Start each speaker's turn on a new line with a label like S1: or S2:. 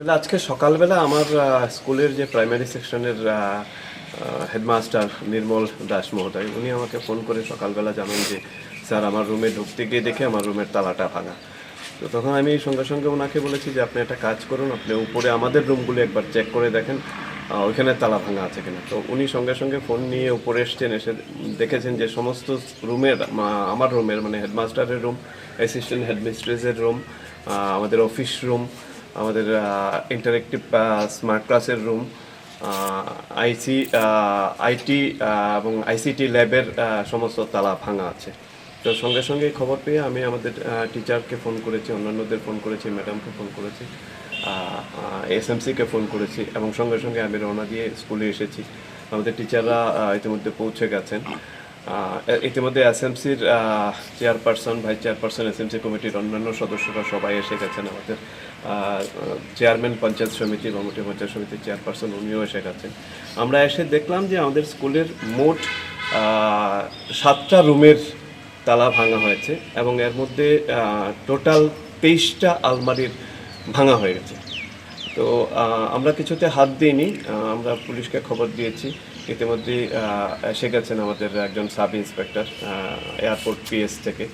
S1: তাহলে আজকে সকালবেলা আমার স্কুলের যে প্রাইমারি সেকশনের হেডমাস্টার নির্মল দাস মহোদয় উনি আমাকে ফোন করে সকালবেলা জানান যে স্যার আমার রুমে ঢুকতে গিয়ে দেখে আমার রুমের তালাটা ভাঙা। তো তখন আমি সঙ্গে সঙ্গে ওনাকে বলেছি যে আপনি একটা কাজ করুন, আপনি উপরে আমাদের রুমগুলো একবার চেক করে দেখেন ওইখানে তালা ভাঙা আছে কিনা। তো উনি সঙ্গে সঙ্গে ফোন নিয়ে উপরে এসছেন, এসে দেখেছেন যে সমস্ত রুমের আমার রুমের মানে হেডমাস্টারের রুম, অ্যাসিস্ট্যান্ট হেডমিস্ট্রেসের রুম, আমাদের অফিস রুম, আমাদের ইন্টারেক্টিভ স্মার্ট ক্লাসের রুম, আইটি এবং আইসিটি ল্যাবের সমস্ত তালা ভাঙা আছে। তো সঙ্গে সঙ্গে খবর পেয়ে আমি আমাদের টিচারকে ফোন করেছি, অন্যান্যদের ফোন করেছি, ম্যাডামকে ফোন করেছি, এসএমসিকে ফোন করেছি এবং সঙ্গে সঙ্গে আমি রওনা দিয়ে স্কুলে এসেছি। আমাদের টিচাররা ইতিমধ্যে পৌঁছে গেছেন। ইতিমধ্যে এসএমসির চেয়ারপারসন, ভাইস চেয়ারপারসন, এসএমসি কমিটির অন্যান্য সদস্যরা সবাই এসে গেছেন। আমাদের চেয়ারম্যান পঞ্চায়েত সমিতি, বামুটি পঞ্চায়েত সমিতির চেয়ারপারসন উনিও এসে গেছেন। আমরা এসে দেখলাম যে আমাদের স্কুলের মোট 7টা রুমের তালা ভাঙা হয়েছে এবং এর মধ্যে টোটাল 23টা আলমারির ভাঙা হয়ে গেছে। তো আমরা কিছুতে হাত দিইনি, আমরা পুলিশকে খবর দিয়েছি। ইতিমধ্যে এসে গেছেন আমাদের একজন সাব ইন্সপেক্টর এয়ারপোর্ট পিএস থেকে।